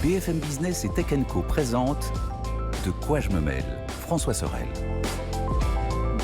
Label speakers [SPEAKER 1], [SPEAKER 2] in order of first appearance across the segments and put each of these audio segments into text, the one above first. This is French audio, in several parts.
[SPEAKER 1] BFM Business et Tech Co présente De quoi je me mêle, François Sorel.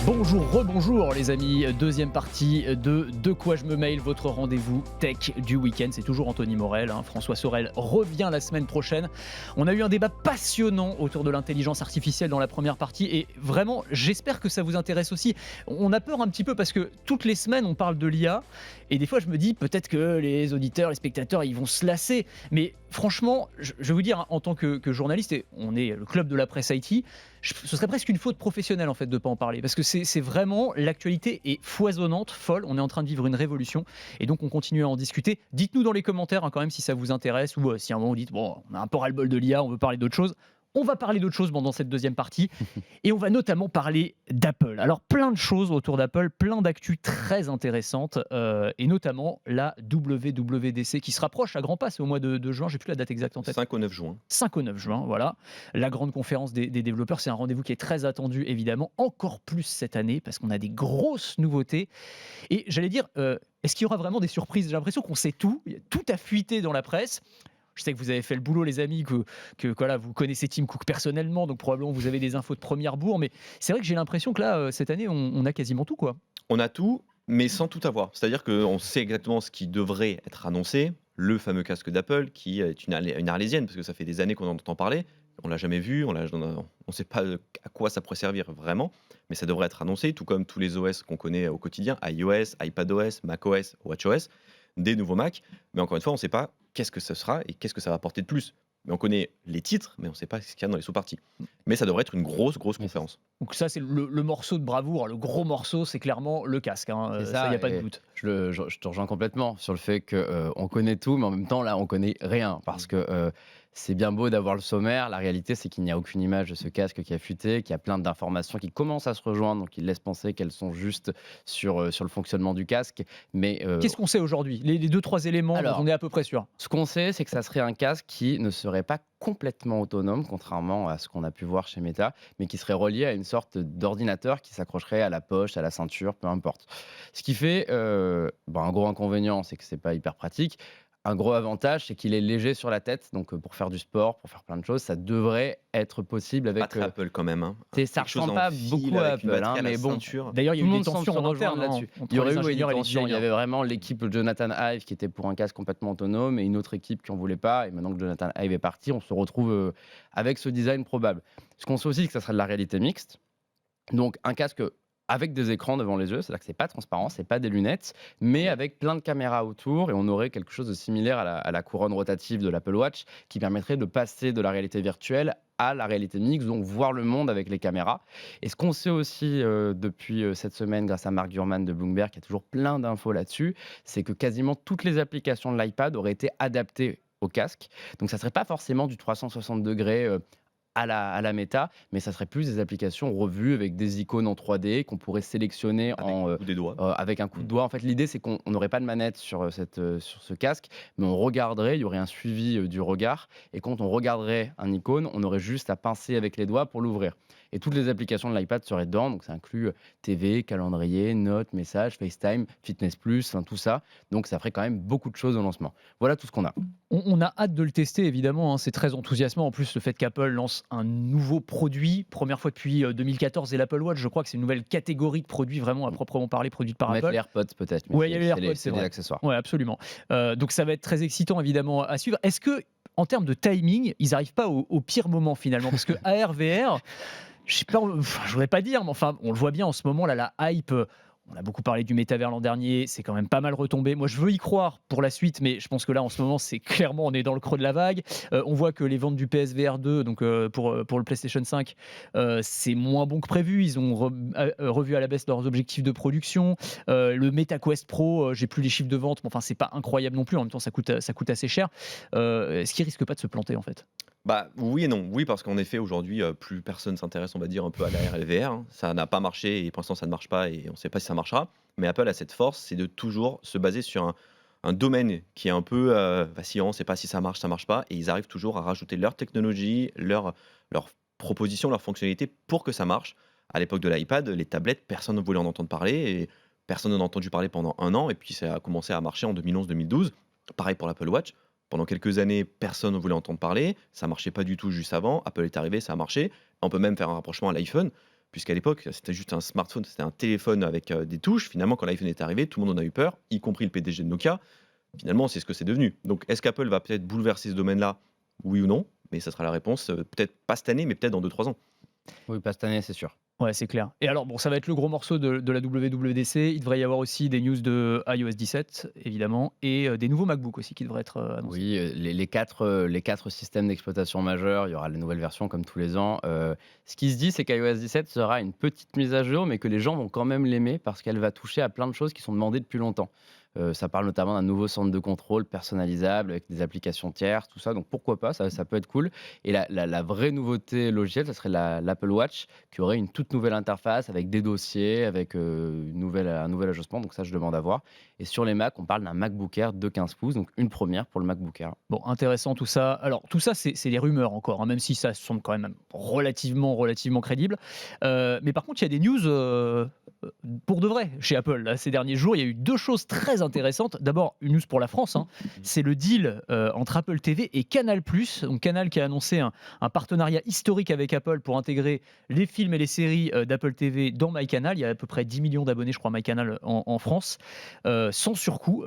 [SPEAKER 2] Bonjour, rebonjour les amis, deuxième partie de quoi je me mail, votre rendez-vous tech du week-end. C'est toujours Anthony Morel, François Sorel revient la semaine prochaine. On a eu un débat passionnant autour de l'intelligence artificielle dans la première partie et vraiment j'espère que ça vous intéresse aussi. On a peur un petit peu parce que toutes les semaines on parle de l'IA et des fois je me dis peut-être que les auditeurs, les spectateurs ils vont se lasser. Mais franchement, je vais vous dire en tant que journaliste, et on est le club de la presse IT, ce serait presque une faute professionnelle en fait de ne pas en parler parce que c'est vraiment, l'actualité est foisonnante, folle, on est en train de vivre une révolution et donc on continue à en discuter. Dites-nous dans les commentaires quand même si ça vous intéresse ou si à un moment vous dites bon on a un peu ras-le-bol de l'IA, on veut parler d'autre chose. On va parler d'autre chose dans cette deuxième partie et on va notamment parler d'Apple. Alors plein de choses autour d'Apple, plein d'actus très intéressantes et notamment la WWDC qui se rapproche à grands pas, c'est au mois de juin, j'ai plus la date exacte en tête.
[SPEAKER 3] 5 au 9 juin.
[SPEAKER 2] 5 au 9 juin, voilà. La grande conférence des développeurs, c'est un rendez-vous qui est très attendu évidemment, encore plus cette année parce qu'on a des grosses nouveautés. Et j'allais dire, est-ce qu'il y aura vraiment des surprises ? J'ai l'impression qu'on sait tout, tout a fuité dans la presse. Je sais que vous avez fait le boulot, les amis, que voilà, vous connaissez Tim Cook personnellement, donc probablement vous avez des infos de première bourre. Mais c'est vrai que j'ai l'impression que là, cette année, on a quasiment tout, quoi.
[SPEAKER 3] On a tout, mais sans tout avoir. C'est-à-dire qu'on sait exactement ce qui devrait être annoncé. Le fameux casque d'Apple, qui est une arlésienne, parce que ça fait des années qu'on en entend parler. On ne l'a jamais vu, on ne sait pas à quoi ça pourrait servir vraiment, mais ça devrait être annoncé, tout comme tous les OS qu'on connaît au quotidien, iOS, iPadOS, macOS, watchOS, des nouveaux Mac. Mais encore une fois, on ne sait pas qu'est-ce que ce sera et qu'est-ce que ça va apporter de plus. Mais on connaît les titres, mais on ne sait pas ce qu'il y a dans les sous-parties. Mais ça devrait être une grosse conférence.
[SPEAKER 2] Donc ça, c'est le morceau de bravoure. Le gros morceau, c'est clairement le casque.
[SPEAKER 4] C'est
[SPEAKER 2] ça, il n'y a pas de doute.
[SPEAKER 4] Je te rejoins complètement sur le fait qu'on connaît tout, mais en même temps, là, on connaît rien. Parce que c'est bien beau d'avoir le sommaire. La réalité, c'est qu'il n'y a aucune image de ce casque qui a fuité, qu'il y a plein d'informations qui commencent à se rejoindre, donc ils laissent penser qu'elles sont justes sur le fonctionnement du casque. Mais
[SPEAKER 2] qu'est-ce qu'on sait aujourd'hui ? Les 2-3 éléments,
[SPEAKER 4] alors,
[SPEAKER 2] on est à peu près sûr.
[SPEAKER 4] Ce qu'on sait, c'est que ça serait un casque qui ne serait pas complètement autonome, contrairement à ce qu'on a pu voir chez Meta, mais qui serait relié à une sorte d'ordinateur qui s'accrocherait à la poche, à la ceinture, peu importe. Ce qui fait un gros inconvénient, c'est que c'est pas hyper pratique. Un gros avantage, c'est qu'il est léger sur la tête, donc pour faire du sport, pour faire plein de choses, ça devrait être possible avec...
[SPEAKER 3] Pas très Apple quand même.
[SPEAKER 4] Ça ne ressemble pas beaucoup à Apple, mais bon.
[SPEAKER 2] D'ailleurs, il y a eu des
[SPEAKER 4] tensions
[SPEAKER 2] en interne
[SPEAKER 4] là-dessus. Il y aurait eu des tensions. Il y avait vraiment l'équipe Jonathan Ive qui était pour un casque complètement autonome et une autre équipe qui n'en voulait pas. Et maintenant que Jonathan Ive est parti, on se retrouve avec ce design probable. Ce qu'on sait aussi, c'est que ça serait de la réalité mixte. Donc un casque avec des écrans devant les yeux, c'est-à-dire que c'est pas transparent, c'est pas des lunettes, mais avec plein de caméras autour, et on aurait quelque chose de similaire à la couronne rotative de l'Apple Watch, qui permettrait de passer de la réalité virtuelle à la réalité mixte, donc voir le monde avec les caméras. Et ce qu'on sait aussi depuis cette semaine, grâce à Mark Gurman de Bloomberg, qui a toujours plein d'infos là-dessus, c'est que quasiment toutes les applications de l'iPad auraient été adaptées au casque. Donc ça ne serait pas forcément du 360 degrés à la méta, mais ça serait plus des applications revues avec des icônes en 3D qu'on pourrait sélectionner avec un coup de doigt. En fait, l'idée, c'est qu'on n'aurait pas de manette sur ce casque, mais on regarderait, il y aurait un suivi du regard, et quand on regarderait un icône, on aurait juste à pincer avec les doigts pour l'ouvrir. Et toutes les applications de l'iPad seraient dedans, donc ça inclut TV, calendrier, notes, messages, FaceTime, Fitness+, tout ça. Donc ça ferait quand même beaucoup de choses au lancement. Voilà tout ce qu'on a.
[SPEAKER 2] On a hâte de le tester, évidemment. C'est très enthousiasmant. En plus, le fait qu'Apple lance un nouveau produit, première fois depuis 2014, et l'Apple Watch, je crois que c'est une nouvelle catégorie de produits, vraiment à proprement parler, produits par Apple.
[SPEAKER 4] Les AirPods peut-être.
[SPEAKER 2] Oui, il y a les AirPods,
[SPEAKER 4] c'est des accessoires.
[SPEAKER 2] Oui, absolument. Donc ça va être très excitant, évidemment, à suivre. Est-ce que, en termes de timing, ils n'arrivent pas au pire moment, finalement ? Parce que AR, VR... Je sais pas, je voudrais pas dire, mais enfin, on le voit bien en ce moment, là, la hype. On a beaucoup parlé du métavers l'an dernier, c'est quand même pas mal retombé. Moi, je veux y croire pour la suite, mais je pense que là, en ce moment, c'est clairement, on est dans le creux de la vague. On voit que les ventes du PSVR 2, donc pour le PlayStation 5, c'est moins bon que prévu. Ils ont revu à la baisse leurs objectifs de production. Le MetaQuest Pro, j'ai plus les chiffres de vente, mais enfin, c'est pas incroyable non plus. En même temps, ça coûte assez cher. Est-ce qu'ils risquent pas de se planter, en fait ?
[SPEAKER 3] Oui et non. Oui, parce qu'en effet, aujourd'hui, plus personne s'intéresse, on va dire, un peu à l'AR et le VR. Ça n'a pas marché et pour l'instant, ça ne marche pas et on ne sait pas si ça marchera. Mais Apple a cette force, c'est de toujours se baser sur un domaine qui est un peu vacillant, on ne sait pas si ça marche pas. Et ils arrivent toujours à rajouter leur technologie, leur proposition, leur fonctionnalité pour que ça marche. À l'époque de l'iPad, les tablettes, personne ne voulait en entendre parler et personne n'en a entendu parler pendant un an. Et puis, ça a commencé à marcher en 2011-2012. Pareil pour l'Apple Watch. Pendant quelques années, personne ne voulait entendre parler. Ça marchait pas du tout juste avant. Apple est arrivé, ça a marché. On peut même faire un rapprochement à l'iPhone, puisqu'à l'époque, c'était juste un smartphone, c'était un téléphone avec des touches. Finalement, quand l'iPhone est arrivé, tout le monde en a eu peur, y compris le PDG de Nokia. Finalement, c'est ce que c'est devenu. Donc, est-ce qu'Apple va peut-être bouleverser ce domaine-là? Oui ou non? Mais ça sera la réponse, peut-être pas cette année, mais peut-être dans 2-3 ans.
[SPEAKER 4] Oui, pas cette année, c'est sûr.
[SPEAKER 2] Ouais, c'est clair. Et alors, bon, ça va être le gros morceau de la WWDC. Il devrait y avoir aussi des news de iOS 17, évidemment, et des nouveaux MacBook aussi qui devraient être annoncés.
[SPEAKER 4] Oui, les quatre systèmes d'exploitation majeurs, il y aura les nouvelles versions comme tous les ans. Ce qui se dit, c'est qu'iOS 17 sera une petite mise à jour, mais que les gens vont quand même l'aimer parce qu'elle va toucher à plein de choses qui sont demandées depuis longtemps. Ça parle notamment d'un nouveau centre de contrôle personnalisable avec des applications tierces, tout ça. Donc pourquoi pas, ça peut être cool. Et la vraie nouveauté logicielle, ça serait l'Apple Watch qui aurait une toute nouvelle interface avec des dossiers, avec un nouvel ajustement. Donc ça, je demande à voir. Et sur les Mac, on parle d'un MacBook Air de 15 pouces, donc une première pour le MacBook Air.
[SPEAKER 2] Bon, intéressant tout ça. Alors, tout ça, c'est les rumeurs encore, hein, même si ça semble quand même relativement crédible. Mais par contre, il y a des news pour de vrai chez Apple. Là, ces derniers jours, il y a eu deux choses très intéressantes. D'abord, une news pour la France, hein. C'est le deal entre Apple TV et Canal+. Donc, Canal qui a annoncé un partenariat historique avec Apple pour intégrer les films et les séries d'Apple TV dans MyCanal. Il y a à peu près 10 millions d'abonnés, je crois, MyCanal en France, sans surcoût.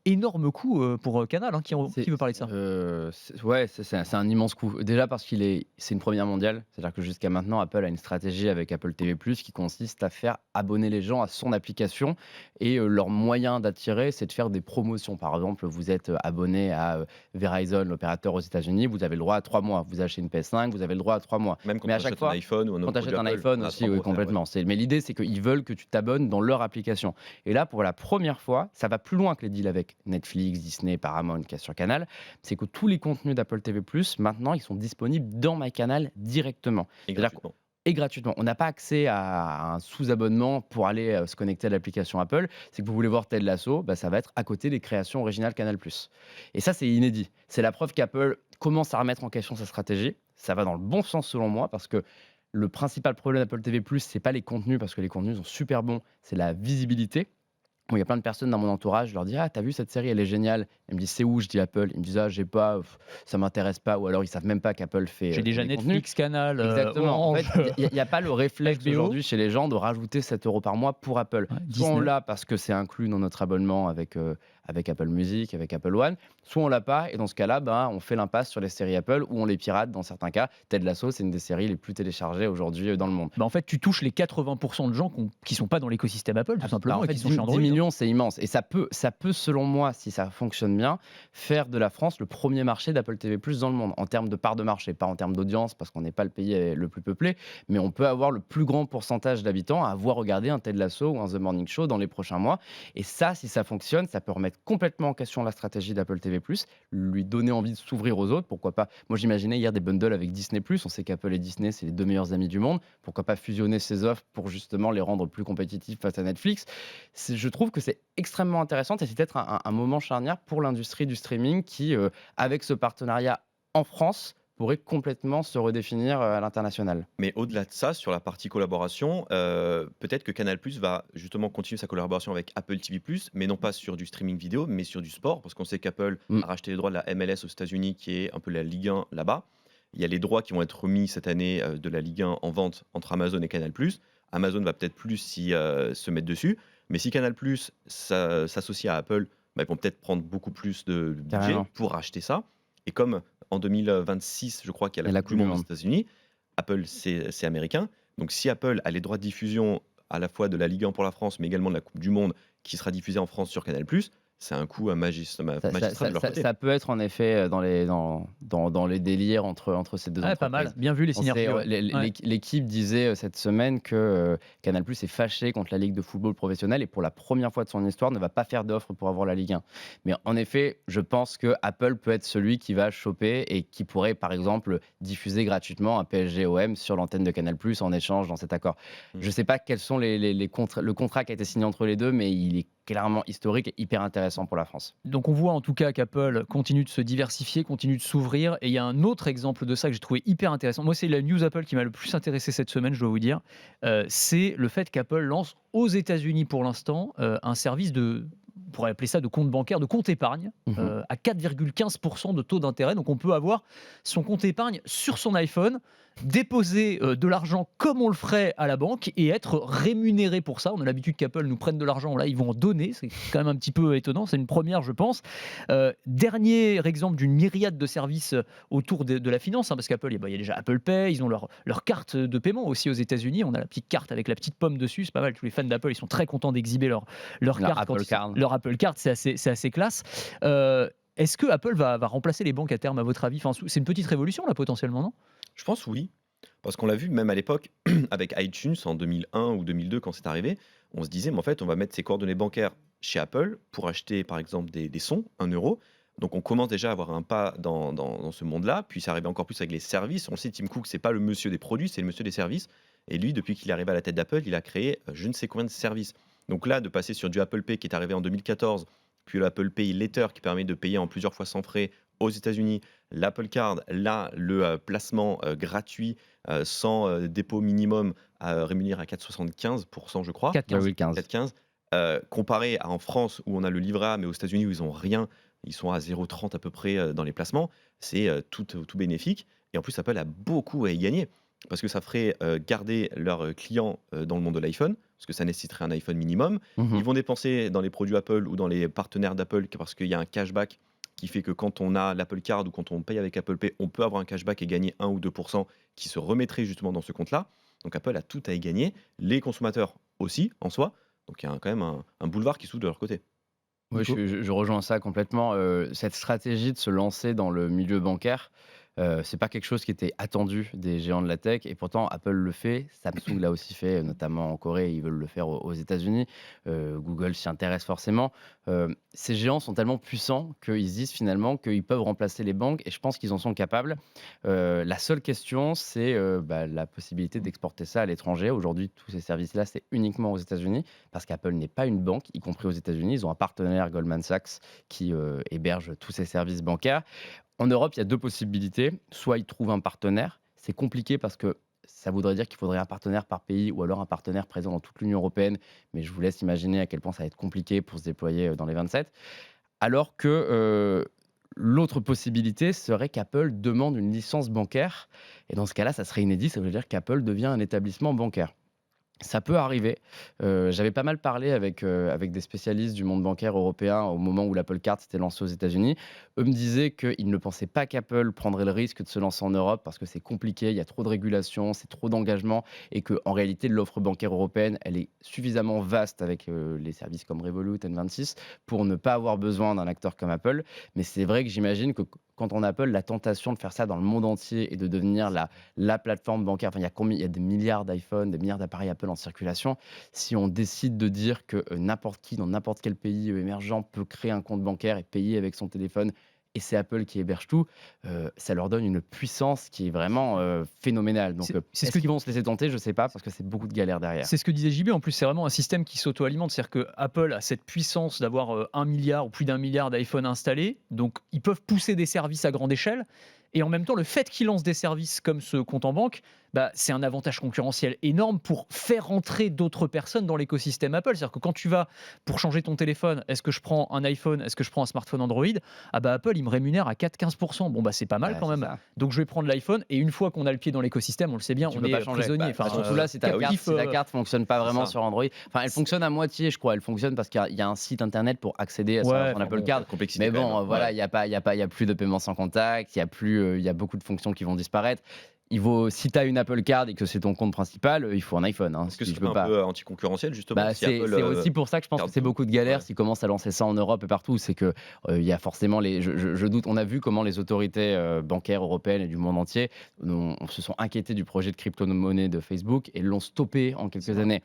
[SPEAKER 2] Énorme coup pour Canal, hein. Qui veut parler de ça?
[SPEAKER 4] C'est un immense coup. Déjà parce c'est une première mondiale. C'est-à-dire que jusqu'à maintenant, Apple a une stratégie avec Apple TV+, qui consiste à faire abonner les gens à son application. Et leur moyen d'attirer, c'est de faire des promotions. Par exemple, vous êtes abonné à Verizon, l'opérateur aux États-Unis, vous avez le droit à 3 mois. Vous achetez une PS5, vous avez le droit à 3 mois.
[SPEAKER 3] Même quand
[SPEAKER 4] Mais
[SPEAKER 3] tu
[SPEAKER 4] à chaque
[SPEAKER 3] achètes
[SPEAKER 4] fois,
[SPEAKER 3] un iPhone ou un
[SPEAKER 4] quand
[SPEAKER 3] autre
[SPEAKER 4] tu achètes un
[SPEAKER 3] produit Apple,
[SPEAKER 4] iPhone
[SPEAKER 3] on a
[SPEAKER 4] aussi, oui,
[SPEAKER 3] 3%,
[SPEAKER 4] complètement. Mais l'idée, c'est qu'ils veulent que tu t'abonnes dans leur application. Et là, pour la première fois, ça va plus loin que les deals avec Netflix, Disney, Paramount, qui est sur Canal. C'est que tous les contenus d'Apple TV+, maintenant, ils sont disponibles dans MyCanal directement.
[SPEAKER 3] Et
[SPEAKER 4] C'est-à-dire
[SPEAKER 3] gratuitement.
[SPEAKER 4] et gratuitement. On n'a pas accès à un sous-abonnement pour aller se connecter à l'application Apple. C'est que vous voulez voir Ted Lasso, ça va être à côté des créations originales Canal+. Et ça, c'est inédit. C'est la preuve qu'Apple commence à remettre en question sa stratégie. Ça va dans le bon sens selon moi, parce que le principal problème d'Apple TV+, c'est pas les contenus, parce que les contenus sont super bons, c'est la visibilité. Bon, il y a plein de personnes dans mon entourage, je leur dis: ah, t'as vu cette série, elle est géniale. Ils me disent: c'est où? Je dis Apple. Ils me disent: ah, j'ai pas, ça m'intéresse pas. Ou alors ils savent même pas qu'Apple fait.
[SPEAKER 2] J'ai déjà
[SPEAKER 4] des contenus.
[SPEAKER 2] Netflix, Canal,
[SPEAKER 4] Exactement. En
[SPEAKER 2] Orange.
[SPEAKER 4] fait, il n'y a pas le réflexe
[SPEAKER 2] HBO.
[SPEAKER 4] aujourd'hui chez les gens de rajouter 7 € par mois pour Apple.
[SPEAKER 2] Ouais,
[SPEAKER 4] Soit on
[SPEAKER 2] Disney.
[SPEAKER 4] l'a parce que c'est inclus dans notre abonnement avec Apple Music, avec Apple One, soit on l'a pas, et dans ce cas-là, on fait l'impasse sur les séries Apple ou on les pirate dans certains cas. Ted Lasso, c'est une des séries les plus téléchargées aujourd'hui dans le monde.
[SPEAKER 2] En fait, tu touches les 80% de gens qui sont pas dans l'écosystème Apple, tout simplement,
[SPEAKER 4] Alors, en
[SPEAKER 2] et
[SPEAKER 4] fait,
[SPEAKER 2] qui sont
[SPEAKER 4] 10
[SPEAKER 2] chez Android.
[SPEAKER 4] 10 millions, c'est immense. Et ça peut, selon moi, si ça fonctionne bien, faire de la France le premier marché d'Apple TV+ dans le monde, en termes de part de marché, pas en termes d'audience, parce qu'on n'est pas le pays le plus peuplé, mais on peut avoir le plus grand pourcentage d'habitants à avoir regardé un Ted Lasso ou un The Morning Show dans les prochains mois. Et ça, si ça fonctionne, ça peut remettre complètement en question la stratégie d'Apple TV+, lui donner envie de s'ouvrir aux autres, pourquoi pas. Moi, j'imaginais hier des bundles avec Disney+, on sait qu'Apple et Disney, c'est les deux meilleurs amis du monde, pourquoi pas fusionner ces offres pour justement les rendre plus compétitifs face à Netflix. Je trouve que c'est extrêmement intéressant et c'est peut-être un moment charnière pour l'industrie du streaming qui, avec ce partenariat en France, pourrait complètement se redéfinir à l'international.
[SPEAKER 3] Mais au-delà de ça, sur la partie collaboration, peut-être que Canal+ va justement continuer sa collaboration avec Apple TV+, mais non pas sur du streaming vidéo, mais sur du sport, parce qu'on sait qu'Apple a racheté les droits de la MLS aux États-Unis, qui est un peu la Ligue 1 là-bas. Il y a les droits qui vont être remis cette année de la Ligue 1 en vente entre Amazon et Canal+. Amazon va peut-être plus se mettre dessus, mais si Canal+ s'associe à Apple, ils vont peut-être prendre beaucoup plus de budget
[SPEAKER 4] Carrément.
[SPEAKER 3] pour racheter ça. Et comme en 2026, je crois qu'il y a la Coupe du Monde aux États-Unis, Apple, c'est américain. Donc, si Apple a les droits de diffusion à la fois de la Ligue 1 pour la France, mais également de la Coupe du Monde qui sera diffusée en France sur Canal+, c'est un coup magistral de leur côté.
[SPEAKER 4] Ça peut être en effet dans les délires entre ces deux entreprises.
[SPEAKER 2] Pas mal, bien vu les synergies.
[SPEAKER 4] L'équipe disait cette semaine que Canal+ est fâché contre la Ligue de football professionnel et pour la première fois de son histoire ne va pas faire d'offre pour avoir la Ligue 1. Mais en effet, je pense que Apple peut être celui qui va choper et qui pourrait par exemple diffuser gratuitement un PSG-OM sur l'antenne de Canal+ en échange dans cet accord. Je ne sais pas quels sont le contrat qui a été signé entre les deux, mais il est clairement historique et hyper intéressant pour la France.
[SPEAKER 2] Donc on voit en tout cas qu'Apple continue de se diversifier, continue de s'ouvrir. Et il y a un autre exemple de ça que j'ai trouvé hyper intéressant. Moi, c'est la news Apple qui m'a le plus intéressé cette semaine, je dois vous dire. C'est le fait qu'Apple lance aux États-Unis pour l'instant un service de pourrait appeler ça de compte bancaire, de compte épargne, à 4,15% de taux d'intérêt. Donc on peut avoir son compte épargne sur son iPhone, déposer de l'argent comme on le ferait à la banque et être rémunéré pour ça. On a l'habitude qu'Apple nous prenne de l'argent, là ils vont en donner, c'est quand même un petit peu étonnant, c'est une première je pense. Dernier exemple d'une myriade de services autour de la finance, parce qu'Apple, il y a déjà Apple Pay, ils ont leur carte de paiement aussi aux États-Unis, on a la petite carte avec la petite pomme dessus, c'est pas mal, tous les fans d'Apple ils sont très contents d'exhiber leur carte, leur Apple Card, c'est assez classe. Est-ce que Apple va remplacer les banques à terme à votre avis? C'est une petite révolution là potentiellement, non?
[SPEAKER 3] Je pense oui, parce qu'on l'a vu même à l'époque avec iTunes en 2001 ou 2002 quand c'est arrivé, on se disait mais en fait on va mettre ses coordonnées bancaires chez Apple pour acheter par exemple des sons, 1 euro. Donc on commence déjà à avoir un pas dans ce monde-là, puis ça arrive encore plus avec les services. On le sait, Tim Cook, c'est pas le monsieur des produits, c'est le monsieur des services. Et lui, depuis qu'il est arrivé à la tête d'Apple, il a créé je ne sais combien de services. Donc là, de passer sur du Apple Pay qui est arrivé en 2014, puis l'Apple Pay Later qui permet de payer en plusieurs fois sans frais aux États-Unis, l'Apple Card, là, le placement gratuit sans dépôt minimum rémunéré à 4,75%, je crois. 4,15. Comparé à en France où on a le livret A, mais aux États-Unis où ils n'ont rien, ils sont à 0,30 à peu près dans les placements, c'est tout bénéfique. Et en plus, Apple a beaucoup à y gagner parce que ça ferait garder leurs clients dans le monde de l'iPhone, parce que ça nécessiterait un iPhone minimum. Ils vont dépenser dans les produits Apple ou dans les partenaires d'Apple parce qu'il y a un cashback qui fait que quand on a l'Apple Card ou quand on paye avec Apple Pay, on peut avoir un cashback et gagner 1 ou 2% qui se remettrait justement dans ce compte-là. Donc Apple a tout à y gagner, les consommateurs aussi en soi. Donc il y a quand même un boulevard qui s'ouvre de leur côté.
[SPEAKER 4] Oui, je rejoins ça complètement. Cette stratégie de se lancer dans le milieu bancaire, c'est pas quelque chose qui était attendu des géants de la tech et pourtant Apple le fait, Samsung l'a aussi fait, notamment en Corée, ils veulent le faire aux États-Unis, Google s'y intéresse forcément. Ces géants sont tellement puissants qu'ils se disent finalement qu'ils peuvent remplacer les banques et je pense qu'ils en sont capables. La seule question, c'est la possibilité d'exporter ça à l'étranger. Aujourd'hui, tous ces services-là, c'est uniquement aux États-Unis parce qu'Apple n'est pas une banque, y compris aux États-Unis. Ils ont un partenaire, Goldman Sachs, qui héberge tous ces services bancaires. En Europe, il y a deux possibilités. Soit ils trouvent un partenaire. C'est compliqué parce que ça voudrait dire qu'il faudrait un partenaire par pays ou alors un partenaire présent dans toute l'Union européenne. Mais je vous laisse imaginer à quel point ça va être compliqué pour se déployer dans les 27. Alors que l'autre possibilité serait qu'Apple demande une licence bancaire. Et dans ce cas-là, ça serait inédit. Ça veut dire qu'Apple devient un établissement bancaire. Ça peut arriver. J'avais pas mal parlé avec des spécialistes du monde bancaire européen au moment où l'Apple Card s'était lancé aux États-Unis. Eux me disaient qu'ils ne pensaient pas qu'Apple prendrait le risque de se lancer en Europe parce que c'est compliqué, il y a trop de régulation, c'est trop d'engagement et qu'en réalité, l'offre bancaire européenne, elle est suffisamment vaste avec les services comme Revolut, N26 pour ne pas avoir besoin d'un acteur comme Apple. Mais c'est vrai que j'imagine que quand on a Apple, la tentation de faire ça dans le monde entier et de devenir la plateforme bancaire, enfin, il y a des milliards d'iPhone, des milliards d'appareils Apple en circulation. Si on décide de dire que n'importe qui, dans n'importe quel pays émergent, peut créer un compte bancaire et payer avec son téléphone, et c'est Apple qui héberge tout, ça leur donne une puissance qui est vraiment phénoménale. Donc, est-ce qu'ils vont se laisser tenter? Je ne sais pas, parce que c'est beaucoup de galères derrière.
[SPEAKER 2] C'est ce que disait JB. En plus, c'est vraiment un système qui s'auto-alimente. C'est-à-dire que Apple a cette puissance d'avoir 1 milliard ou plus d'1 milliard d'iPhone installés. Donc, ils peuvent pousser des services à grande échelle. Et en même temps, le fait qu'ils lancent des services comme ce compte en banque, c'est un avantage concurrentiel énorme pour faire rentrer d'autres personnes dans l'écosystème Apple. C'est-à-dire que quand tu vas pour changer ton téléphone, est-ce que je prends un iPhone, est-ce que je prends un smartphone Android? Apple, il me rémunère à 4,15%. Bon, c'est pas mal quand même. Donc, je vais prendre l'iPhone et une fois qu'on a le pied dans l'écosystème, on le sait bien, on est prisonnier.
[SPEAKER 4] Surtout là, si ta carte fonctionne pas vraiment sur Android. Enfin, elle fonctionne à moitié, je crois. Elle fonctionne parce qu'il y a un site internet pour accéder à son Apple Card. Mais bon, voilà, il y a plus de paiement sans contact, il y a beaucoup de fonctions qui vont disparaître. Si tu as une Apple Card et que c'est ton compte principal, il faut un iPhone. Est-ce
[SPEAKER 3] que c'est un peu anticoncurrentiel justement
[SPEAKER 4] c'est aussi pour ça que je pense que c'est beaucoup de galères s'ils commencent à lancer ça en Europe et partout. C'est qu'il y a forcément je doute. On a vu comment les autorités bancaires européennes et du monde entier se sont inquiétées du projet de crypto-monnaie de Facebook et l'ont stoppé en quelques années.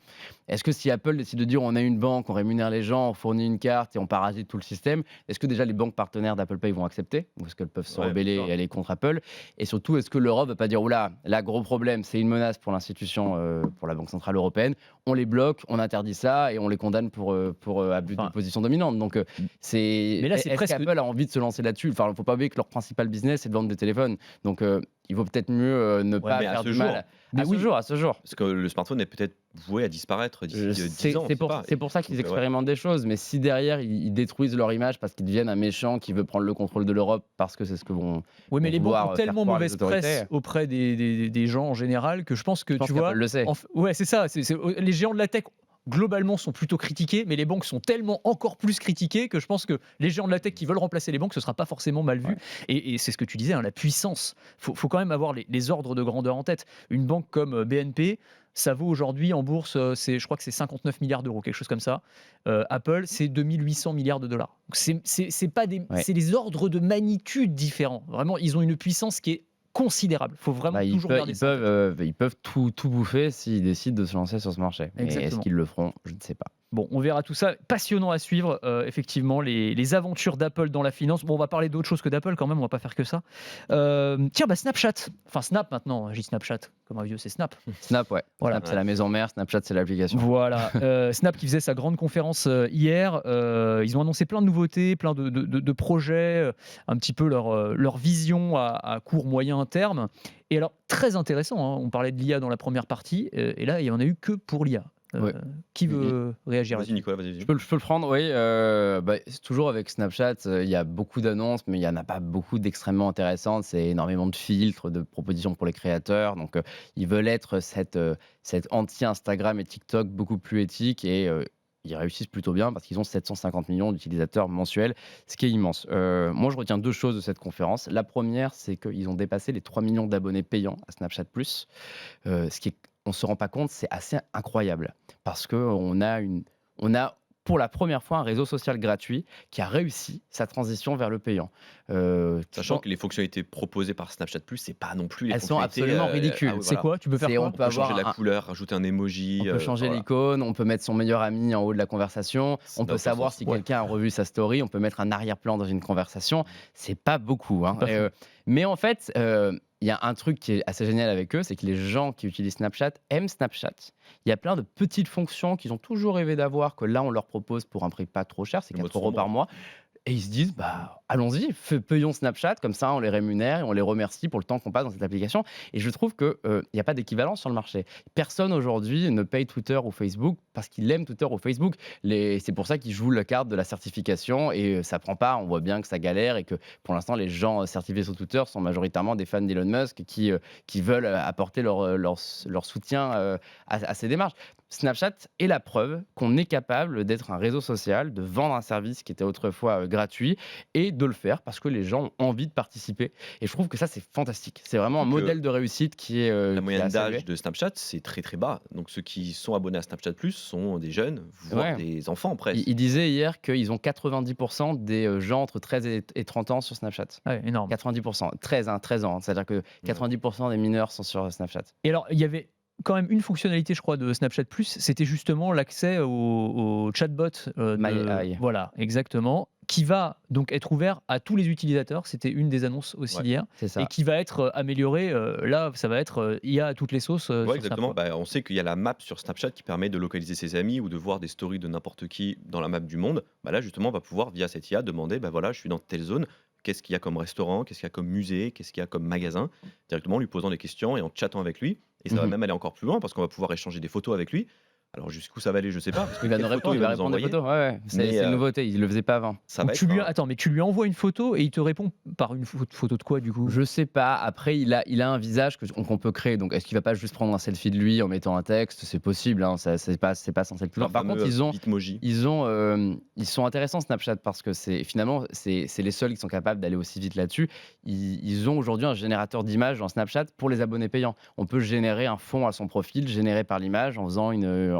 [SPEAKER 4] Est-ce que si Apple décide de dire on a une banque, on rémunère les gens, on fournit une carte et on parasite tout le système, est-ce que déjà les banques partenaires d'Apple Pay vont accepter? Ou est-ce qu'elles peuvent se rebeller et aller contre Apple? Et surtout, est-ce que l'Europe va pas dire oula, là, gros problème, c'est une menace pour l'institution, pour la Banque Centrale Européenne. On les bloque, on interdit ça et on les condamne pour abus de position dominante. Donc, est-ce qu'Apple a envie de se lancer là-dessus? Enfin, il ne faut pas oublier que leur principal business, c'est de vendre des téléphones. Donc, il vaut peut-être mieux ne pas
[SPEAKER 3] mais à
[SPEAKER 4] faire
[SPEAKER 3] ce
[SPEAKER 4] du
[SPEAKER 3] jour.
[SPEAKER 4] mal.
[SPEAKER 2] Mais
[SPEAKER 4] À ce jour.
[SPEAKER 3] Parce que le smartphone est peut-être voué à disparaître d'ici 10 ans.
[SPEAKER 4] C'est pour ça qu'ils
[SPEAKER 3] Donc,
[SPEAKER 4] expérimentent des choses. Mais si derrière, ils détruisent leur image parce qu'ils deviennent un méchant qui veut prendre le contrôle de l'Europe parce que c'est ce que vont.
[SPEAKER 2] Oui, mais
[SPEAKER 4] vont
[SPEAKER 2] les banques
[SPEAKER 4] vouloir
[SPEAKER 2] ont
[SPEAKER 4] faire
[SPEAKER 2] tellement
[SPEAKER 4] croire les
[SPEAKER 2] mauvaise
[SPEAKER 4] autorités.
[SPEAKER 2] presse auprès des gens en général que je pense que
[SPEAKER 4] Je pense
[SPEAKER 2] tu vois.
[SPEAKER 4] qu'Apple le sait.
[SPEAKER 2] Ouais, c'est ça. Les géants de la tech globalement sont plutôt critiqués, mais les banques sont tellement encore plus critiquées que je pense que les géants de la tech qui veulent remplacer les banques, ce sera pas forcément mal vu.
[SPEAKER 4] Ouais.
[SPEAKER 2] Et c'est ce que tu disais, hein, la puissance. Faut quand même avoir les ordres de grandeur en tête. Une banque comme BNP, ça vaut aujourd'hui en bourse, je crois que c'est 59 milliards d'euros, quelque chose comme ça. Apple, c'est 2800 milliards de dollars. Donc c'est pas c'est des ordres de magnitude différents. Vraiment, ils ont une puissance qui est considérable. Il faut vraiment toujours garder ça.
[SPEAKER 4] Ils peuvent tout bouffer s'ils décident de se lancer sur ce marché. Mais est-ce
[SPEAKER 2] Exactement.
[SPEAKER 4] qu'ils le feront? Je ne sais pas.
[SPEAKER 2] Bon, on verra tout ça. Passionnant à suivre, effectivement, les aventures d'Apple dans la finance. Bon, on va parler d'autre chose que d'Apple quand même, on va pas faire que ça. Tiens, Snapchat. Enfin, Snap maintenant. J'ai dit Snapchat. Comme un vieux, c'est Snap.
[SPEAKER 4] Snap, ouais.
[SPEAKER 2] Voilà.
[SPEAKER 4] Snap, c'est la maison mère. Snapchat, c'est l'application.
[SPEAKER 2] Voilà. Snap qui faisait sa grande conférence hier. Ils ont annoncé plein de nouveautés, plein de projets, un petit peu leur vision à court, moyen terme. Et alors, très intéressant, hein, on parlait de l'IA dans la première partie, et là, il n'y en a eu que pour l'IA.
[SPEAKER 4] Ouais.
[SPEAKER 2] Qui veut réagir
[SPEAKER 3] Vas-y, Nicolas, vas-y.
[SPEAKER 4] Je peux le prendre, oui. C'est toujours avec Snapchat, il y a beaucoup d'annonces, mais il n'y en a pas beaucoup d'extrêmement intéressantes. C'est énormément de filtres, de propositions pour les créateurs. Donc, ils veulent être cette anti-Instagram et TikTok beaucoup plus éthique et ils réussissent plutôt bien parce qu'ils ont 750 millions d'utilisateurs mensuels, ce qui est immense. Moi, je retiens deux choses de cette conférence. La première, c'est qu'ils ont dépassé les 3 millions d'abonnés payants à Snapchat+. Ce qui est, on ne se rend pas compte, c'est assez incroyable parce qu'on a pour la première fois un réseau social gratuit qui a réussi sa transition vers le payant.
[SPEAKER 3] Sachant que les fonctionnalités proposées par Snapchat+, c'est pas non plus les
[SPEAKER 4] elles sont
[SPEAKER 3] fonctionnalités,
[SPEAKER 4] absolument ridicules.
[SPEAKER 3] oui,
[SPEAKER 2] C'est
[SPEAKER 3] voilà.
[SPEAKER 2] quoi? Tu peux faire
[SPEAKER 4] C'est-
[SPEAKER 2] quoi?
[SPEAKER 4] on peut
[SPEAKER 3] On peut changer
[SPEAKER 4] avoir
[SPEAKER 3] la
[SPEAKER 4] un-
[SPEAKER 3] couleur, rajouter un emoji.
[SPEAKER 4] On peut changer
[SPEAKER 3] voilà.
[SPEAKER 4] l'icône, on peut mettre son meilleur ami en haut de la conversation,
[SPEAKER 3] Ça
[SPEAKER 4] on
[SPEAKER 3] n'a
[SPEAKER 4] peut
[SPEAKER 3] aucun
[SPEAKER 4] savoir
[SPEAKER 3] sens.
[SPEAKER 4] si
[SPEAKER 2] Ouais.
[SPEAKER 4] quelqu'un a revu sa story, on peut mettre un arrière-plan dans une conversation. C'est pas beaucoup. Hein.
[SPEAKER 2] C'est pas fou.
[SPEAKER 4] Mais en fait, il y a un truc qui est assez génial avec eux, c'est que les gens qui utilisent Snapchat aiment Snapchat. Il y a plein de petites fonctions qu'ils ont toujours rêvé d'avoir, que là, on leur propose pour un prix pas trop cher, c'est
[SPEAKER 3] Le mode
[SPEAKER 4] 4 € par
[SPEAKER 3] sombre.
[SPEAKER 4] mois. Et ils se disent, allons-y, payons Snapchat, comme ça on les rémunère et on les remercie pour le temps qu'on passe dans cette application. Et je trouve qu'il n'y a pas d'équivalence sur le marché. Personne aujourd'hui ne paye Twitter ou Facebook parce qu'il aime Twitter ou Facebook. C'est pour ça qu'ils jouent la carte de la certification et ça prend pas. On voit bien que ça galère et que pour l'instant, les gens certifiés sur Twitter sont majoritairement des fans d'Elon Musk qui veulent apporter leur soutien à ces démarches. Snapchat est la preuve qu'on est capable d'être un réseau social, de vendre un service qui était autrefois gratuit et de le faire parce que les gens ont envie de participer. Et je trouve que ça, c'est fantastique. C'est vraiment un
[SPEAKER 3] Donc,
[SPEAKER 4] modèle de réussite qui est.
[SPEAKER 3] La
[SPEAKER 4] qui est
[SPEAKER 3] moyenne
[SPEAKER 4] assez
[SPEAKER 3] d'âge
[SPEAKER 4] élevé.
[SPEAKER 3] de Snapchat, c'est très très bas. Donc ceux qui sont abonnés à Snapchat Plus sont des jeunes, voire
[SPEAKER 4] Ouais.
[SPEAKER 3] des enfants presque.
[SPEAKER 4] Il disait hier qu'ils ont 90% des gens entre 13 et 30 ans sur Snapchat.
[SPEAKER 2] Ouais, énorme.
[SPEAKER 4] 90%. 13 ans. C'est-à-dire que 90% des mineurs sont sur Snapchat.
[SPEAKER 2] Et alors, il y avait quand même une fonctionnalité, je crois, de Snapchat+, c'était justement l'accès au chatbot.
[SPEAKER 4] My AI.
[SPEAKER 2] Voilà, exactement. Qui va donc être ouvert à tous les utilisateurs. C'était une des annonces aussi
[SPEAKER 3] Ouais.
[SPEAKER 2] hier.
[SPEAKER 4] C'est ça.
[SPEAKER 2] Et qui va être amélioré. Là, ça va être IA à toutes les sauces.
[SPEAKER 3] Ouais,
[SPEAKER 2] sur
[SPEAKER 3] exactement.
[SPEAKER 2] Snap, quoi.
[SPEAKER 3] On sait qu'il y a la map sur Snapchat qui permet de localiser ses amis ou de voir des stories de n'importe qui dans la map du monde. Là, justement, on va pouvoir, via cette IA, demander voilà, je suis dans telle zone. Qu'est-ce qu'il y a comme restaurant, qu'est-ce qu'il y a comme musée, qu'est-ce qu'il y a comme magasin, directement en lui posant des questions et en chattant avec lui. Et ça va
[SPEAKER 4] Mhm.
[SPEAKER 3] même aller encore plus loin parce qu'on va pouvoir échanger des photos avec lui. Alors jusqu'où ça va aller, je sais pas. parce que
[SPEAKER 4] Il va nous
[SPEAKER 3] quelles
[SPEAKER 4] répondre,
[SPEAKER 3] photos
[SPEAKER 4] il va
[SPEAKER 3] nous
[SPEAKER 4] répondre des
[SPEAKER 3] envoyer,
[SPEAKER 4] photos. Ouais.
[SPEAKER 3] Mais,
[SPEAKER 4] C'est une nouveauté, il le faisait pas avant.
[SPEAKER 3] ça
[SPEAKER 2] Donc
[SPEAKER 3] va
[SPEAKER 2] tu
[SPEAKER 3] être
[SPEAKER 2] lui,
[SPEAKER 3] un-
[SPEAKER 2] attends, mais tu lui envoies une photo et il te répond par une photo de quoi du coup?
[SPEAKER 4] Je sais pas. Après, il a un visage qu'on peut créer. Donc, est-ce qu'il va pas juste prendre un selfie de lui en mettant un texte? C'est possible. Hein, c'est pas censé être plus long.
[SPEAKER 3] leur
[SPEAKER 4] Par contre,
[SPEAKER 3] fameux Bitmoji.
[SPEAKER 4] ils sont intéressants Snapchat parce que finalement c'est les seuls qui sont capables d'aller aussi vite là-dessus. Ils ont aujourd'hui un générateur d'images dans Snapchat pour les abonnés payants. On peut générer un fond à son profil généré par l'image en faisant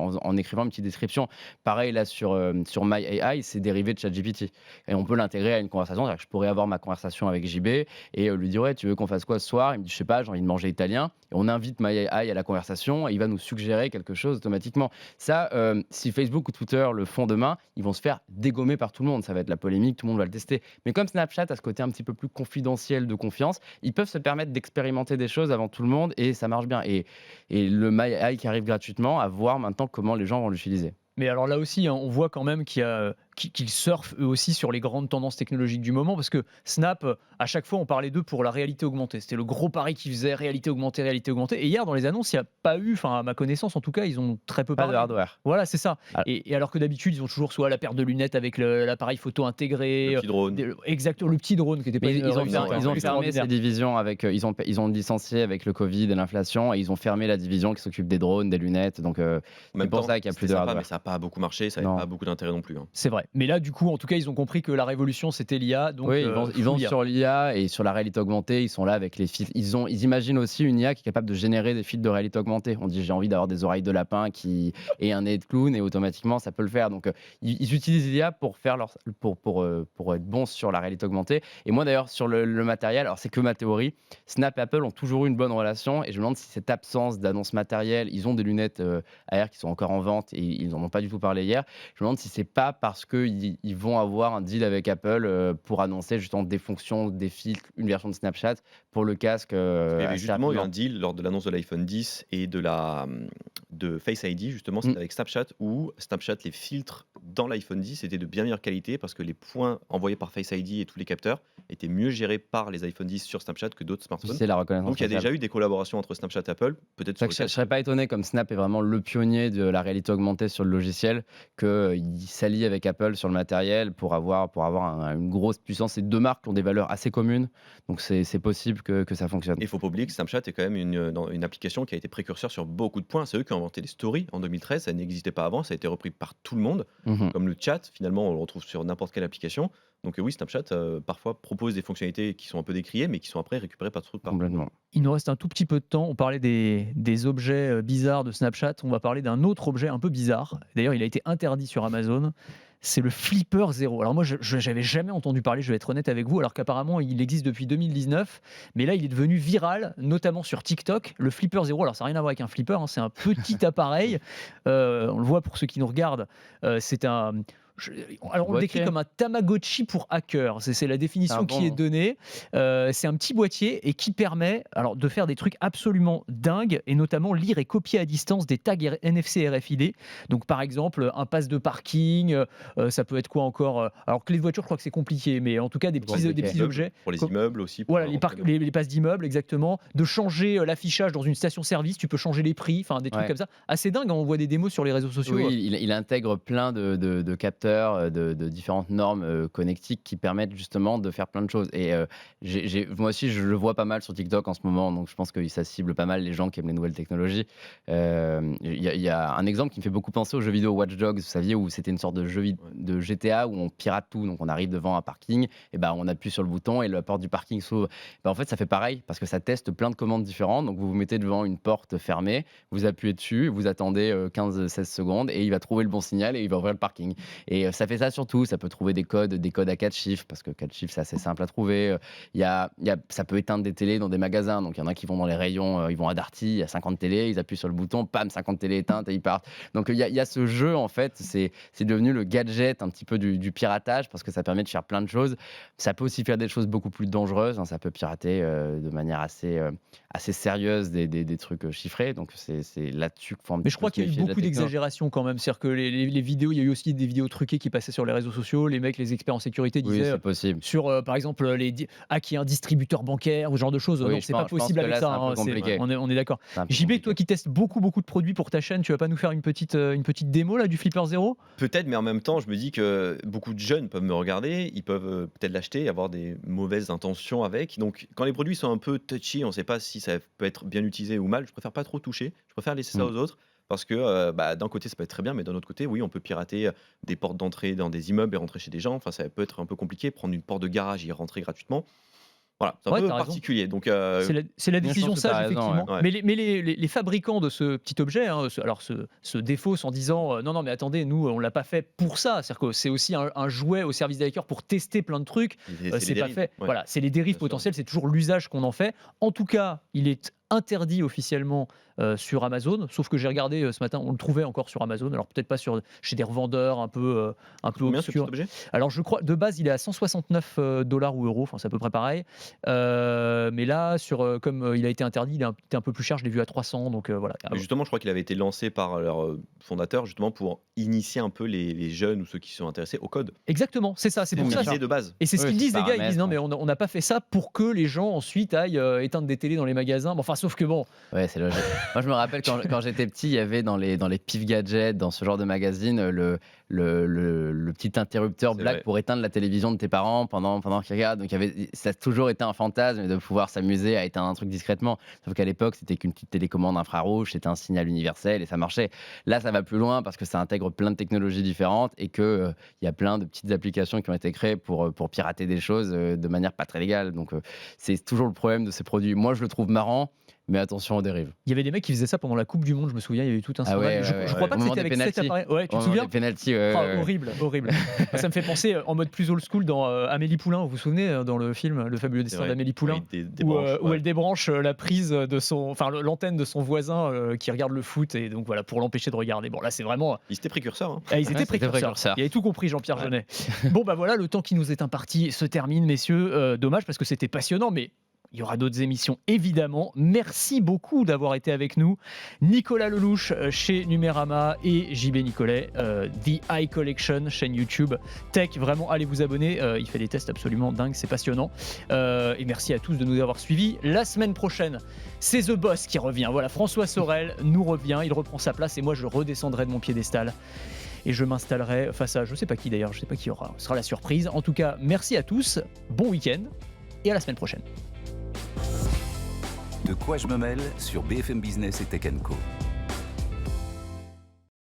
[SPEAKER 4] en écrivant une petite description. Pareil là sur My AI, c'est dérivé de ChatGPT et on peut l'intégrer à une conversation. C'est-à-dire que je pourrais avoir ma conversation avec JB et lui dire ouais, tu veux qu'on fasse quoi ce soir? Il me dit je sais pas, j'ai envie de manger italien. Et on invite My AI à la conversation et il va nous suggérer quelque chose automatiquement. Ça, si Facebook ou Twitter le font demain, ils vont se faire dégommer par tout le monde. Ça va être la polémique, tout le monde va le tester. Mais comme Snapchat a ce côté un petit peu plus confidentiel de confiance, ils peuvent se permettre d'expérimenter des choses avant tout le monde et ça marche bien. Et le My AI qui arrive gratuitement, à voir maintenant comment les gens vont l'utiliser.
[SPEAKER 2] Mais alors là aussi, hein, on voit quand même qu'il y a qu'ils surfent eux aussi sur les grandes tendances technologiques du moment, parce que Snap, à chaque fois, on parlait d'eux pour la réalité augmentée. C'était le gros pari qu'ils faisaient, réalité augmentée, réalité augmentée. Et hier, dans les annonces, il n'y a pas eu, enfin à ma connaissance en tout cas, ils ont très peu
[SPEAKER 4] Pas
[SPEAKER 2] parlé.
[SPEAKER 4] de hardware.
[SPEAKER 2] Voilà, c'est ça.
[SPEAKER 4] Ah.
[SPEAKER 2] Et alors que d'habitude, ils ont toujours soit la paire de lunettes avec l'appareil photo intégré,
[SPEAKER 3] Le petit drone.
[SPEAKER 2] exactement, le petit drone qui était pas
[SPEAKER 4] Mais ils ont fermé
[SPEAKER 2] extraordinaire.
[SPEAKER 4] ces divisions avec. Ils ont licencié avec le Covid et l'inflation et ils ont fermé la division qui s'occupe des drones, des lunettes. Donc
[SPEAKER 3] En
[SPEAKER 4] c'est
[SPEAKER 3] même
[SPEAKER 4] pour
[SPEAKER 3] temps,
[SPEAKER 4] ça qu'il y a plus
[SPEAKER 3] c'était
[SPEAKER 4] de
[SPEAKER 3] sympa,
[SPEAKER 4] hardware.
[SPEAKER 3] mais ça n'a pas beaucoup marché, ça
[SPEAKER 4] Non.
[SPEAKER 3] n'avait pas beaucoup d'intérêt non plus.
[SPEAKER 2] C'est vrai. Mais là, du coup, en tout cas, ils ont compris que la révolution, c'était l'IA. Donc,
[SPEAKER 4] Oui, ils vont
[SPEAKER 2] l'IA.
[SPEAKER 4] sur l'IA et sur la réalité augmentée. Ils sont là avec les filtres. Ils imaginent aussi une IA qui est capable de générer des filtres de réalité augmentée. On dit j'ai envie d'avoir des oreilles de lapin et un nez de clown et automatiquement ça peut le faire. Donc ils utilisent l'IA pour faire pour être bons sur la réalité augmentée. Et moi d'ailleurs sur le matériel, alors c'est que ma théorie. Snap et Apple ont toujours eu une bonne relation et je me demande si cette absence d'annonce matérielle, ils ont des lunettes AR qui sont encore en vente et ils n'en ont pas du tout parlé hier. Je me demande si c'est pas parce qu'ils vont avoir un deal avec Apple pour annoncer justement des fonctions, des filtres, une version de Snapchat pour le casque.
[SPEAKER 3] Il y avait
[SPEAKER 4] assez
[SPEAKER 3] justement eu
[SPEAKER 4] rapidement.
[SPEAKER 3] un deal lors de l'annonce de l'iPhone 10 et de Face ID, justement, c'était avec Snapchat, où Snapchat, les filtres dans l'iPhone 10 étaient de bien meilleure qualité parce que les points envoyés par Face ID et tous les capteurs étaient mieux gérés par les iPhone 10 sur Snapchat que d'autres smartphones.
[SPEAKER 4] C'est la reconnaissance
[SPEAKER 3] Donc il y a
[SPEAKER 4] faciale.
[SPEAKER 3] déjà eu des collaborations entre Snapchat et Apple, peut-être
[SPEAKER 4] C'est
[SPEAKER 3] sur
[SPEAKER 4] vrai que
[SPEAKER 3] le
[SPEAKER 4] je ne
[SPEAKER 3] casque.
[SPEAKER 4] serais pas étonné, comme Snap est vraiment le pionnier de la réalité augmentée sur le logiciel, qu'il s'allie avec Apple sur le matériel pour avoir une grosse puissance. C'est deux marques qui ont des valeurs assez communes, donc c'est possible que ça fonctionne.
[SPEAKER 3] Et il ne faut pas oublier que Snapchat est quand même une application qui a été précurseur sur beaucoup de points. C'est eux qui ont inventé les stories en 2013, ça n'existait pas avant, ça a été repris par tout le monde.
[SPEAKER 4] Mhm.
[SPEAKER 3] Comme le chat, finalement, on le retrouve sur n'importe quelle application. Donc oui, Snapchat parfois propose des fonctionnalités qui sont un peu décriées, mais qui sont après récupérées par tout le monde.
[SPEAKER 4] Complètement.
[SPEAKER 2] Il nous reste un tout petit peu de temps. On parlait des objets bizarres de Snapchat. On va parler d'un autre objet un peu bizarre. D'ailleurs, il a été interdit sur Amazon. C'est le Flipper Zero. Alors moi, je n'avais jamais entendu parler, je vais être honnête avec vous, alors qu'apparemment, il existe depuis 2019. Mais là, il est devenu viral, notamment sur TikTok. Le Flipper Zero, alors ça n'a rien à voir avec un flipper, hein, c'est un petit appareil. On le voit pour ceux qui nous regardent. C'est un... Alors on le décrit
[SPEAKER 4] Boîtier.
[SPEAKER 2] comme un Tamagotchi pour hacker, c'est la définition
[SPEAKER 4] C'est un
[SPEAKER 2] qui
[SPEAKER 4] bon
[SPEAKER 2] est
[SPEAKER 4] nom.
[SPEAKER 2] donnée. C'est un petit boîtier et qui permet alors de faire des trucs absolument dingues et notamment lire et copier à distance des tags NFC et RFID. Donc par exemple un pass de parking, ça peut être quoi encore alors clé de voiture, je crois que c'est compliqué, mais en tout cas des petits
[SPEAKER 3] Immeubles,
[SPEAKER 2] objets.
[SPEAKER 3] Pour les
[SPEAKER 2] Comme-
[SPEAKER 3] immeubles aussi. pour
[SPEAKER 2] Voilà,
[SPEAKER 3] rentrer dans-
[SPEAKER 2] les passes d'immeubles, exactement. De changer l'affichage dans une station-service, tu peux changer les prix, enfin des trucs
[SPEAKER 4] Ouais.
[SPEAKER 2] comme ça. Assez dingue, hein, on voit des démos sur les réseaux sociaux.
[SPEAKER 4] Oui, il intègre plein de capteurs, de différentes normes connectiques qui permettent justement de faire plein de choses. Et moi aussi, je le vois pas mal sur TikTok en ce moment, donc je pense que ça cible pas mal les gens qui aiment les nouvelles technologies. Il y a un exemple qui me fait beaucoup penser aux jeux vidéo Watch Dogs, vous saviez, où c'était une sorte de jeu de GTA où on pirate tout. Donc on arrive devant un parking, et ben on appuie sur le bouton et la porte du parking s'ouvre. Ben, en fait, ça fait pareil parce que ça teste plein de commandes différentes. Donc vous vous mettez devant une porte fermée, vous appuyez dessus, vous attendez 15-16 secondes et il va trouver le bon signal et il va ouvrir le parking. Et ça fait ça surtout, ça peut trouver des codes à 4 chiffres, parce que 4 chiffres, c'est assez simple à trouver. Ça peut éteindre des télés dans des magasins, donc il y en a qui vont dans les rayons, ils vont à Darty, il y a 50 télés, ils appuient sur le bouton, pam, 50 télés éteintes et ils partent. Donc il y a ce jeu, en fait, c'est devenu le gadget un petit peu du piratage, parce que ça permet de faire plein de choses. Ça peut aussi faire des choses beaucoup plus dangereuses, hein, ça peut pirater de manière assez sérieuse des trucs chiffrés, donc c'est là-dessus qu'il faut un
[SPEAKER 2] Mais
[SPEAKER 4] petit
[SPEAKER 2] je crois
[SPEAKER 4] peu
[SPEAKER 2] qu'il y a eu
[SPEAKER 4] se méfier de la
[SPEAKER 2] beaucoup
[SPEAKER 4] techno.
[SPEAKER 2] d'exagération quand même. C'est-à-dire que les vidéos, il y a eu aussi des vidéos truquées qui passaient sur les réseaux sociaux. Les mecs, les experts en sécurité
[SPEAKER 4] Oui,
[SPEAKER 2] disaient
[SPEAKER 4] c'est possible.
[SPEAKER 2] sur, par exemple, hacker un distributeur bancaire ou ce genre de choses.
[SPEAKER 4] Oui,
[SPEAKER 2] Non,
[SPEAKER 4] je
[SPEAKER 2] c'est pas
[SPEAKER 4] pense
[SPEAKER 2] possible
[SPEAKER 4] que
[SPEAKER 2] avec
[SPEAKER 4] là,
[SPEAKER 2] ça.
[SPEAKER 4] c'est un peu
[SPEAKER 2] hein,
[SPEAKER 4] compliqué.
[SPEAKER 2] on est d'accord.
[SPEAKER 4] C'est un peu
[SPEAKER 2] JB, toi
[SPEAKER 4] compliqué.
[SPEAKER 2] qui testes beaucoup de produits pour ta chaîne, tu vas pas nous faire une petite démo là du Flipper Zero?
[SPEAKER 3] Peut-être, mais en même temps, je me dis que beaucoup de jeunes peuvent me regarder, ils peuvent peut-être l'acheter et avoir des mauvaises intentions avec. Donc, quand les produits sont un peu touchy, on ne sait pas si ça peut être bien utilisé ou mal. Je préfère pas trop toucher. Je préfère laisser ça aux autres. Parce que d'un côté, ça peut être très bien, mais d'un autre côté, oui, on peut pirater des portes d'entrée dans des immeubles et rentrer chez des gens. Enfin, ça peut être un peu compliqué. Prendre une porte de garage et y rentrer gratuitement. Voilà, c'est un
[SPEAKER 2] Ouais,
[SPEAKER 3] peu
[SPEAKER 2] t'as raison.
[SPEAKER 3] particulier. Donc,
[SPEAKER 2] C'est la
[SPEAKER 4] je
[SPEAKER 2] décision
[SPEAKER 4] pense que t'as
[SPEAKER 2] sage,
[SPEAKER 4] raison,
[SPEAKER 2] effectivement.
[SPEAKER 3] ouais.
[SPEAKER 2] Mais les fabricants de ce petit objet se défaussent en disant non, mais attendez, nous, on l'a pas fait pour ça. C'est-à-dire que c'est aussi un jouet au service des hackers pour tester plein de trucs.
[SPEAKER 3] c'est
[SPEAKER 2] C'est
[SPEAKER 3] les
[SPEAKER 2] pas
[SPEAKER 3] dérives.
[SPEAKER 2] fait.
[SPEAKER 3] Ouais.
[SPEAKER 2] Voilà, c'est les dérives
[SPEAKER 3] Bien sûr.
[SPEAKER 2] potentielles, c'est toujours l'usage qu'on en fait. En tout cas, il est interdit officiellement sur Amazon, sauf que j'ai regardé ce matin, on le trouvait encore sur Amazon, alors peut-être pas chez des revendeurs un peu
[SPEAKER 3] Combien ce petit
[SPEAKER 2] obscurs.
[SPEAKER 3] objet?
[SPEAKER 2] Alors je crois, de base, il est à 169 $ ou euros, enfin c'est à peu près pareil. Mais là, comme il a été interdit, il est un peu plus cher, je l'ai vu à 300, donc voilà.
[SPEAKER 3] Mais justement, je crois qu'il avait été lancé par leur fondateur justement pour initier un peu les jeunes ou ceux qui sont intéressés au code.
[SPEAKER 2] Exactement, c'est ça, c'est pour ça.
[SPEAKER 3] L'idée de base.
[SPEAKER 2] Et c'est ce
[SPEAKER 4] Oui,
[SPEAKER 2] qu'ils
[SPEAKER 4] c'est
[SPEAKER 2] disent, les gars, ils
[SPEAKER 4] paramètres,
[SPEAKER 2] disent non,
[SPEAKER 4] hein.
[SPEAKER 2] mais on n'a pas fait ça pour que les gens ensuite aillent éteindre des télés dans les magasins. Bon, enfin, sauf que bon,
[SPEAKER 4] Ouais, c'est logique. Moi, je me rappelle quand j'étais petit, il y avait dans les Pif Gadgets, dans ce genre de magazine, le petit interrupteur
[SPEAKER 3] C'est
[SPEAKER 4] black
[SPEAKER 3] vrai.
[SPEAKER 4] pour éteindre la télévision de tes parents pendant qu'ils regardent. Donc, ça a toujours été un fantasme de pouvoir s'amuser à éteindre un truc discrètement. Sauf qu'à l'époque, c'était qu'une petite télécommande infrarouge, c'était un signal universel et ça marchait. Là, ça va plus loin parce que ça intègre plein de technologies différentes et qu'il y a plein de petites applications qui ont été créées pour pirater des choses de manière pas très légale. Donc, c'est toujours le problème de ces produits. Moi, je le trouve marrant. Mais attention aux dérives.
[SPEAKER 2] il y avait des mecs qui faisaient ça pendant la Coupe du Monde, je me souviens, il y a eu tout un scandale. Je crois pas
[SPEAKER 4] Au
[SPEAKER 2] que
[SPEAKER 4] moment
[SPEAKER 2] c'était
[SPEAKER 4] des
[SPEAKER 2] avec cet
[SPEAKER 4] pénaltys.
[SPEAKER 2] appareil. Ouais, tu te
[SPEAKER 4] Au moment
[SPEAKER 2] souviens
[SPEAKER 4] des pénaltys,
[SPEAKER 2] Horrible, horrible. Ça me fait penser en mode plus old school dans Amélie Poulain. Vous vous souvenez dans le film Le fabuleux
[SPEAKER 3] C'est
[SPEAKER 2] destin
[SPEAKER 3] vrai.
[SPEAKER 2] d'Amélie Poulain,
[SPEAKER 3] Oui, des
[SPEAKER 2] où,
[SPEAKER 3] branches,
[SPEAKER 2] où
[SPEAKER 3] ouais.
[SPEAKER 2] elle débranche la prise de l'antenne de son voisin qui regarde le foot et donc voilà pour l'empêcher de regarder. Bon là c'est vraiment
[SPEAKER 3] Ils étaient précurseurs. Hein.
[SPEAKER 2] ils étaient
[SPEAKER 4] c'était
[SPEAKER 2] précurseurs.
[SPEAKER 4] précurseur.
[SPEAKER 2] Il avait tout compris Jean-Pierre
[SPEAKER 3] Ouais.
[SPEAKER 2] Jeunet. Bon bah voilà, le temps qui nous est imparti se termine messieurs. Dommage parce que c'était passionnant mais il y aura d'autres émissions, évidemment. Merci beaucoup d'avoir été avec nous. Nicolas Lelouch chez Numérama et JB Nicolet, The Eye Collection, chaîne YouTube Tech. Vraiment, allez vous abonner. Il fait des tests absolument dingues, c'est passionnant. Et merci à tous de nous avoir suivis. La semaine prochaine, c'est The Boss qui revient. Voilà, François Sorel nous revient. Il reprend sa place et moi, je redescendrai de mon piédestal. Et je m'installerai face à, je sais pas qui d'ailleurs, je sais pas qui aura. Ce sera la surprise. En tout cas, merci à tous. Bon week-end et à la semaine prochaine.
[SPEAKER 1] De quoi je me mêle sur BFM Business et Tech & Co.